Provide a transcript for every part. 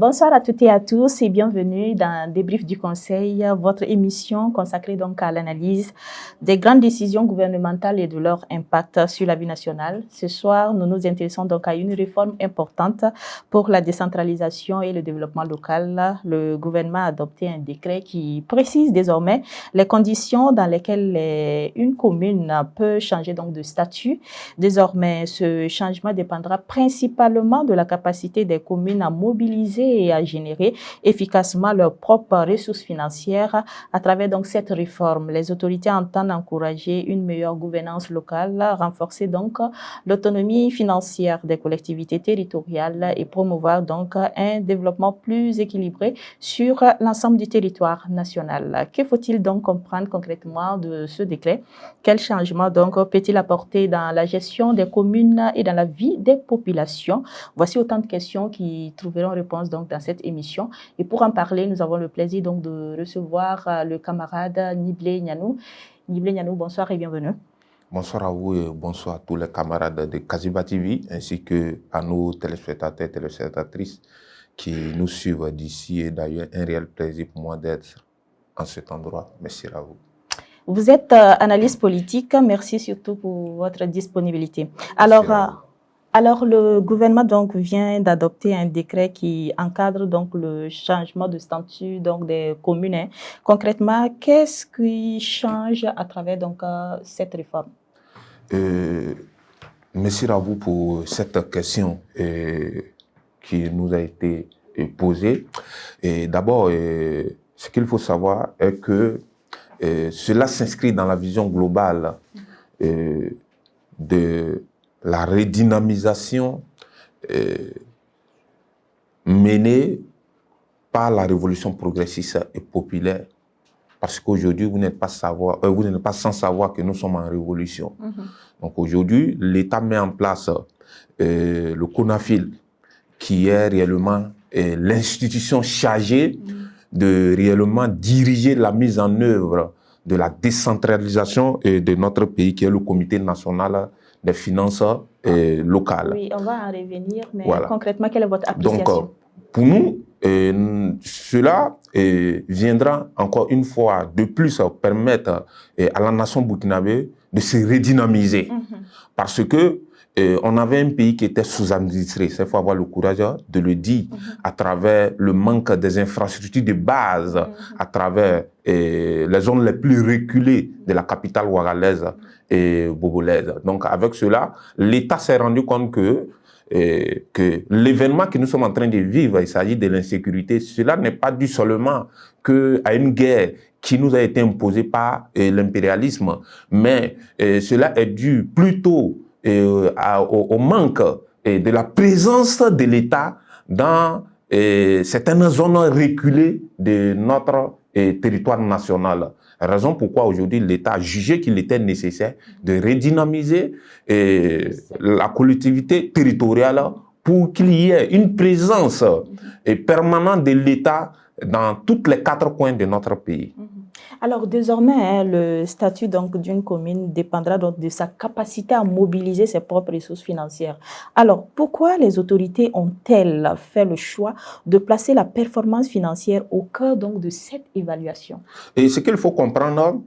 Bonsoir à toutes et à tous et bienvenue dans Débrief du Conseil, votre émission consacrée donc à l'analyse des grandes décisions gouvernementales et de leur impact sur la vie nationale. Ce soir, nous nous intéressons donc à une réforme importante pour la décentralisation et le développement local. Le gouvernement a adopté un décret qui précise désormais les conditions dans lesquelles une commune peut changer donc de statut. Désormais, ce changement dépendra principalement de la capacité des communes à mobiliser et à générer efficacement leurs propres ressources financières. À travers donc cette réforme, les autorités entendent encourager une meilleure gouvernance locale, renforcer donc l'autonomie financière des collectivités territoriales et promouvoir donc un développement plus équilibré sur l'ensemble du territoire national. Que faut-il donc comprendre concrètement de ce décret? Quel changement donc peut-il apporter dans la gestion des communes et dans la vie des populations? Voici autant de questions qui trouveront réponse donc dans cette émission. Et pour en parler, nous avons le plaisir donc de recevoir le camarade Niblé Nianou. Niblé Nianou, bonsoir et bienvenue. Bonsoir à vous et bonsoir à tous les camarades de Kaziba TV ainsi que à nos téléspectateurs et téléspectatrices qui nous suivent d'ici et d'ailleurs. Un réel plaisir pour moi d'être en cet endroit. Merci à vous. Vous êtes analyste politique. Merci surtout pour votre disponibilité. Alors, le gouvernement donc vient d'adopter un décret qui encadre donc le changement de statut donc des communes. Concrètement, qu'est-ce qui change à travers donc cette réforme? Merci à vous pour cette question qui nous a été posée. D'abord, ce qu'il faut savoir est que cela s'inscrit dans la vision globale de la redynamisation menée par la révolution progressiste et populaire. Parce qu'aujourd'hui, vous n'êtes pas sans savoir que nous sommes en révolution. Donc aujourd'hui, l'État met en place le CONAFIL, qui est réellement l'institution chargée de réellement diriger la mise en œuvre de la décentralisation de notre pays, qui est le Comité national des finances locales. Oui, on va en revenir, mais voilà. Concrètement, quelle est votre appréciation? Donc, pour nous, cela viendra encore une fois de plus permettre à la nation burkinabé de se redynamiser. Parce que on avait un pays qui était sous-administré. Il faut avoir le courage de le dire à travers le manque des infrastructures de base, à travers les zones les plus reculées de la capitale ouagalaise et bobolaise. Donc avec cela, l'État s'est rendu compte que l'événement que nous sommes en train de vivre, il s'agit de l'insécurité, cela n'est pas dû seulement à une guerre qui nous a été imposée par l'impérialisme, mais cela est dû plutôt au manque de la présence de l'État dans certaines zones reculées de notre territoire national. Raison pourquoi aujourd'hui l'État a jugé qu'il était nécessaire de redynamiser la collectivité territoriale pour qu'il y ait une présence permanente de l'État dans tous les 4 coins de notre pays. Alors désormais, le statut donc d'une commune dépendra donc de sa capacité à mobiliser ses propres ressources financières. Alors pourquoi les autorités ont-elles fait le choix de placer la performance financière au cœur donc de cette évaluation? Et ce qu'il faut comprendre,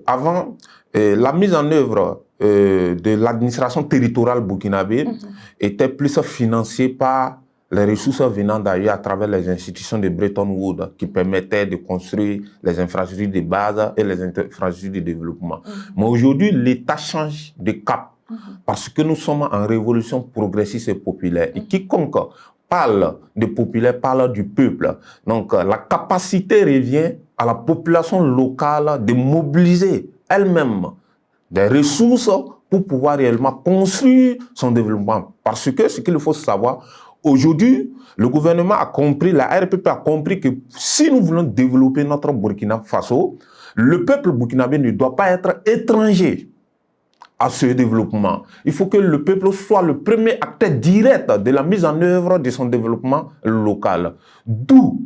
avant la mise en œuvre de l'administration territoriale burkinabé était plus financée par les ressources venant d'ailleurs à travers les institutions de Bretton Woods qui permettaient de construire les infrastructures de base et les infrastructures de développement. Mais aujourd'hui, l'État change de cap parce que nous sommes en révolution progressiste et populaire. Et quiconque parle de populaire parle du peuple. Donc la capacité revient à la population locale de mobiliser elle-même des ressources pour pouvoir réellement construire son développement. Parce que ce qu'il faut savoir, aujourd'hui, le gouvernement a compris, la RPP a compris que si nous voulons développer notre Burkina Faso, le peuple burkinabé ne doit pas être étranger à ce développement. Il faut que le peuple soit le premier acteur direct de la mise en œuvre de son développement local. D'où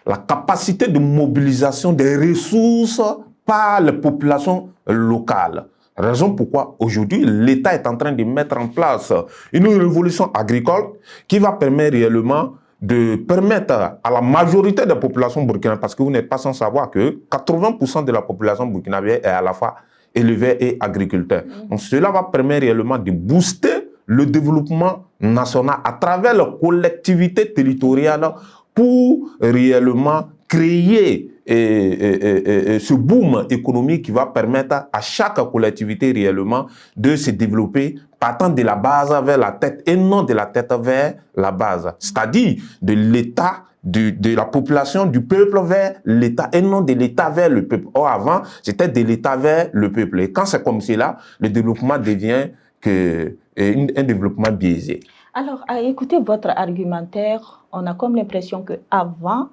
la capacité de mobilisation des ressources par les populations locales. Raison pourquoi aujourd'hui l'État est en train de mettre en place une révolution agricole qui va permettre réellement de permettre à la majorité des populations burkinabées, parce que vous n'êtes pas sans savoir que 80% de la population burkinabé est à la fois élevée et agriculteur. Donc cela va permettre réellement de booster le développement national à travers la collectivité territoriale pour réellement créer ce boom économique qui va permettre à chaque collectivité réellement de se développer partant de la base vers la tête et non de la tête vers la base. C'est-à-dire de l'État, de la population, du peuple vers l'État et non de l'État vers le peuple. Or, avant, c'était de l'État vers le peuple. Et quand c'est comme cela, le développement devient un développement biaisé. Alors, à écouter votre argumentaire, on a comme l'impression qu'avant,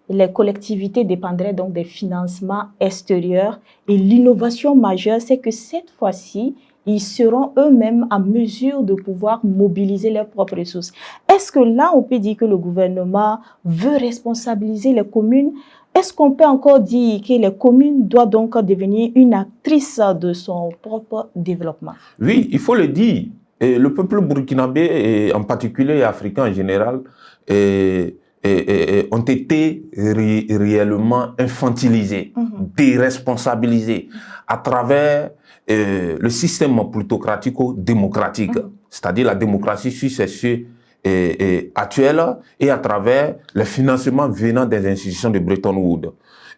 les collectivités dépendraient donc des financements extérieurs et l'innovation majeure, c'est que cette fois-ci, ils seront eux-mêmes en mesure de pouvoir mobiliser leurs propres ressources. Est-ce que là, on peut dire que le gouvernement veut responsabiliser les communes? Est-ce qu'on peut encore dire que les communes doivent donc devenir une actrice de son propre développement? Oui, il faut le dire. Et le peuple burkinabé, et en particulier et africain en général, ont été réellement infantilisés, déresponsabilisés à travers le système plutocratico-démocratique, c'est-à-dire la démocratie successive actuelle et à travers le financement venant des institutions de Bretton Woods.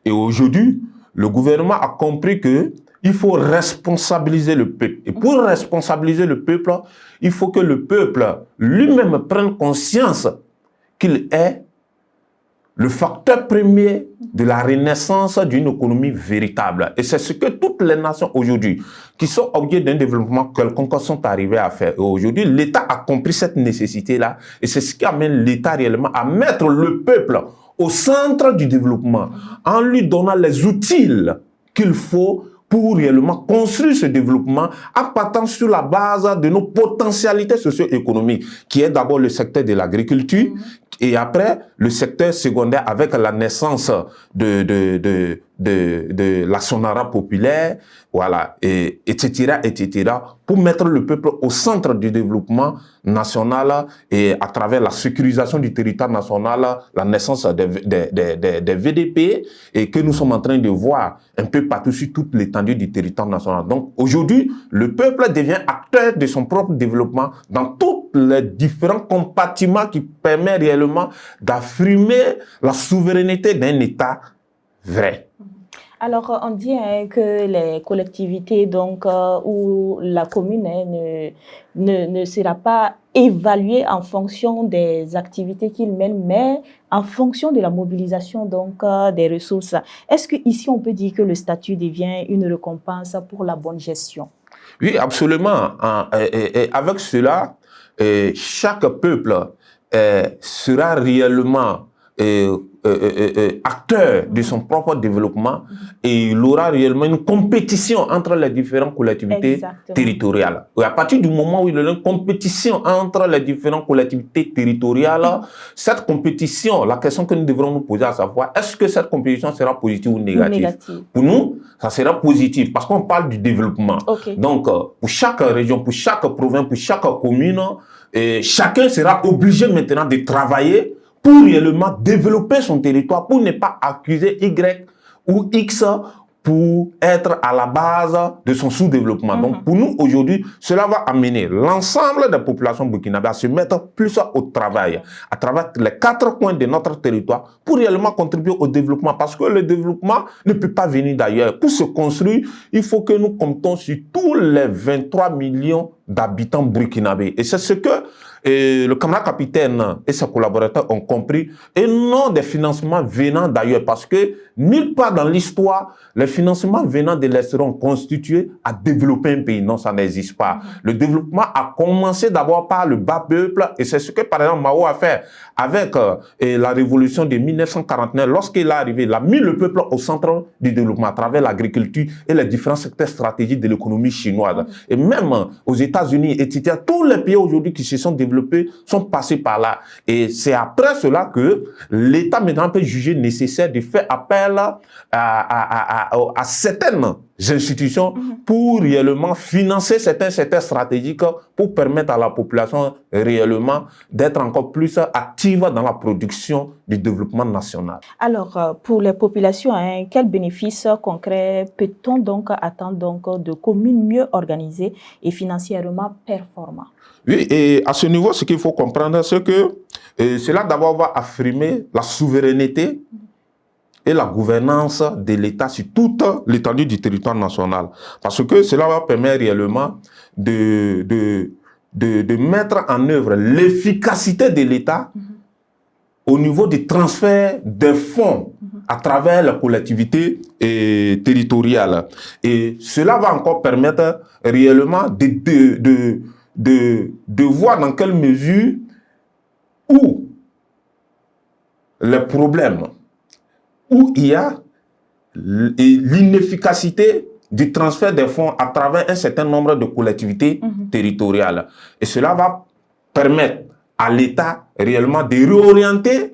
Et aujourd'hui, le gouvernement a compris que il faut responsabiliser le peuple. Et pour responsabiliser le peuple, il faut que le peuple lui-même prenne conscience qu'il est le facteur premier de la renaissance d'une économie véritable. Et c'est ce que toutes les nations aujourd'hui, qui sont objets d'un développement quelconque, sont arrivées à faire. Et aujourd'hui, l'État a compris cette nécessité-là. Et c'est ce qui amène l'État réellement à mettre le peuple au centre du développement, en lui donnant les outils qu'il faut pour réellement construire ce développement en partant sur la base de nos potentialités socio-économiques, qui est d'abord le secteur de l'agriculture, et après le secteur secondaire avec la naissance de la Sonara populaire, voilà, etc., pour mettre le peuple au centre du développement national et à travers la sécurisation du territoire national, la naissance des VDP et que nous sommes en train de voir un peu partout sur toute l'étendue du territoire national. Donc aujourd'hui, le peuple devient acteur de son propre développement dans tous les différents compartiments qui permettent réellement d'affirmer la souveraineté d'un État vrai. Alors, on dit que les collectivités, donc, où la commune ne sera pas évaluée en fonction des activités qu'il mène, mais en fonction de la mobilisation donc, des ressources. Est-ce qu'ici, on peut dire que le statut devient une récompense pour la bonne gestion? Oui, absolument. Et avec cela, chaque peuple sera réellement acteur de son propre développement et il aura réellement une compétition entre les différentes collectivités territoriales. Et à partir du moment où il y a une compétition entre les différentes collectivités territoriales, cette compétition, la question que nous devrons nous poser à savoir, est-ce que cette compétition sera positive ou négative? Pour nous, ça sera positif parce qu'on parle du développement. Donc, pour chaque région, pour chaque province, pour chaque commune, chacun sera obligé maintenant de travailler pour réellement développer son territoire, pour ne pas accuser Y ou X pour être à la base de son sous-développement. Donc pour nous aujourd'hui, cela va amener l'ensemble des populations burkinabées à se mettre plus au travail, à travers les 4 coins de notre territoire, pour réellement contribuer au développement, parce que le développement ne peut pas venir d'ailleurs. Pour se construire, il faut que nous comptons sur tous les 23 millions d'habitants burkinabés. Et c'est ce que le camarade capitaine et ses collaborateurs ont compris, et non des financements venant d'ailleurs, parce que nulle part dans l'histoire, les financements venant de l'extérieur ont constitué à développer un pays. Non, ça n'existe pas. Le développement a commencé d'abord par le bas peuple, et c'est ce que par exemple Mao a fait avec la révolution de 1949. Lorsqu'il est arrivé, il a mis le peuple au centre du développement à travers l'agriculture et les différents secteurs stratégiques de l'économie chinoise. Et même aux États États-Unis, etc. Tous les pays aujourd'hui qui se sont développés sont passés par là. Et c'est après cela que l'État maintenant peut juger nécessaire de faire appel à certaines institutions pour réellement financer certains secteurs stratégiques pour permettre à la population réellement d'être encore plus active dans la production du développement national. Alors, pour les populations, hein, quels bénéfices concrets peut-on donc attendre donc, de communes mieux organisées et financièrement performantes? Oui, et à ce niveau, ce qu'il faut comprendre, c'est que cela d'abord va affirmer la souveraineté et la gouvernance de l'État sur toute l'étendue du territoire national. Parce que cela va permettre réellement de mettre en œuvre l'efficacité de l'État au niveau du transfert des fonds à travers la collectivité territoriale. Et cela va encore permettre réellement de voir dans quelle mesure où les problèmes, où il y a l'inefficacité du transfert des fonds à travers un certain nombre de collectivités territoriales. Et cela va permettre à l'État réellement de réorienter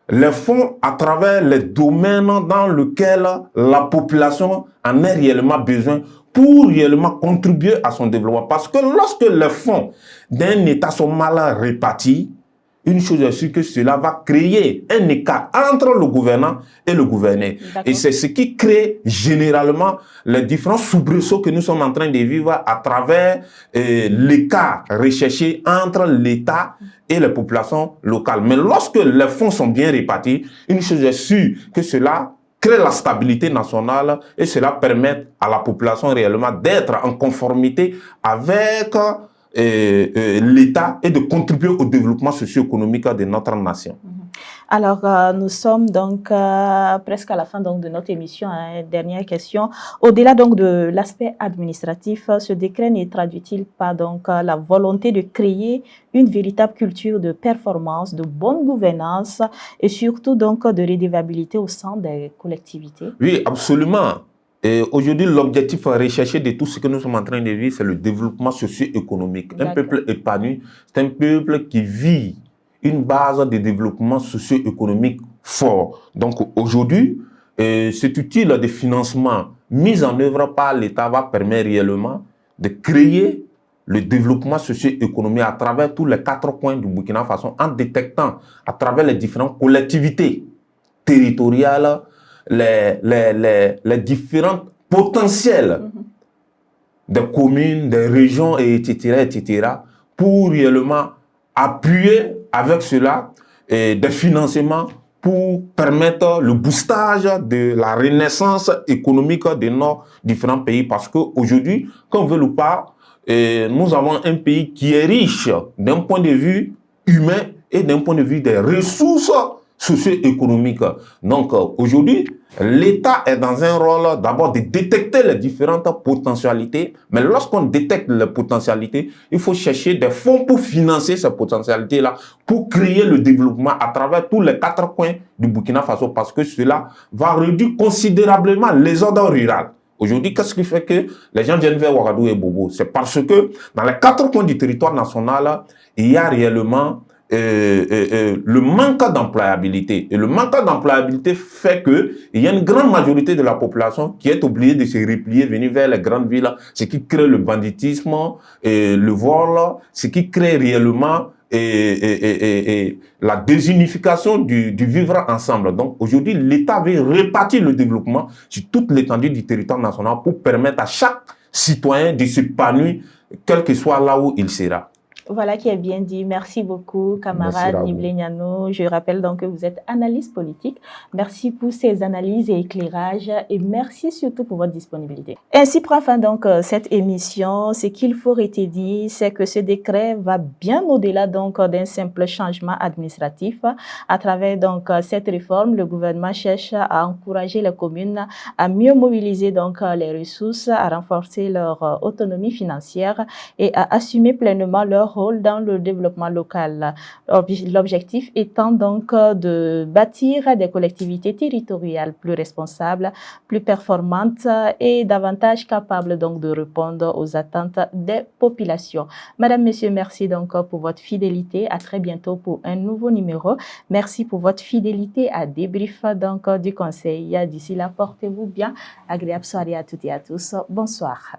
les fonds à travers les domaines dans lesquels la population en a réellement besoin pour réellement contribuer à son développement. Parce que lorsque les fonds d'un État sont mal répartis, une chose est sûre, que cela va créer un écart entre le gouvernant et le gouverné. Et c'est ce qui crée généralement les différents soubresauts que nous sommes en train de vivre à travers l'écart recherché entre l'État et les populations locales. Mais lorsque les fonds sont bien répartis, une chose est sûre, que cela crée la stabilité nationale et cela permet à la population réellement d'être en conformité avec l'État et de contribuer au développement socio-économique de notre nation. Alors, nous sommes donc presque à la fin donc, de notre émission. Hein. Dernière question. Au-delà donc de l'aspect administratif, ce décret ne traduit-il pas donc la volonté de créer une véritable culture de performance, de bonne gouvernance et surtout donc de redevabilité au sein des collectivités? Oui, absolument. Aujourd'hui, l'objectif recherché de tout ce que nous sommes en train de vivre, c'est le développement socio-économique. Un peuple épanoui, c'est un peuple qui vit une base de développement socio-économique fort. Donc aujourd'hui, cet outil de financement mis en œuvre par l'État va permettre réellement de créer le développement socio-économique à travers tous les 4 coins du Burkina Faso en détectant à travers les différentes collectivités territoriales les différents potentiels des communes, des régions, etc., pour réellement appuyer avec cela des financements pour permettre le boostage de la renaissance économique de nos différents pays. Parce qu'aujourd'hui, qu'on veut ou pas, nous avons un pays qui est riche d'un point de vue humain et d'un point de vue des ressources socio-économique. Donc aujourd'hui, l'État est dans un rôle d'abord de détecter les différentes potentialités, mais lorsqu'on détecte les potentialités, il faut chercher des fonds pour financer ces potentialités-là, pour créer le développement à travers tous les 4 coins du Burkina Faso, parce que cela va réduire considérablement l'exode rural. Aujourd'hui, qu'est-ce qui fait que les gens viennent vers Ouagadougou et Bobo? C'est parce que dans les 4 coins du territoire national, il y a réellement le manque d'employabilité. Et le manque d'employabilité fait qu'il y a une grande majorité de la population qui est obligée de se replier, venir vers les grandes villes, ce qui crée le banditisme, le vol, ce qui crée réellement la désunification du vivre ensemble. Donc aujourd'hui, l'État veut répartir le développement sur toute l'étendue du territoire national pour permettre à chaque citoyen de s'épanouir, quel que soit là où il sera. Voilà qui est bien dit. Merci beaucoup, camarade Niblé Niano. Je rappelle donc que vous êtes analyste politique. Merci pour ces analyses et éclairages et merci surtout pour votre disponibilité. Ainsi prend fin donc cette émission. Ce qu'il faut retenir, c'est que ce décret va bien au-delà donc d'un simple changement administratif. À travers donc cette réforme, le gouvernement cherche à encourager les communes à mieux mobiliser donc les ressources, à renforcer leur autonomie financière et à assumer pleinement leur leur rôle dans le développement local. L'objectif étant donc de bâtir des collectivités territoriales plus responsables, plus performantes et davantage capables donc de répondre aux attentes des populations. Madame, Monsieur, merci donc pour votre fidélité. À très bientôt pour un nouveau numéro. Merci pour votre fidélité à Débrief donc du Conseil. D'ici là, portez-vous bien. Agréable soirée à toutes et à tous. Bonsoir.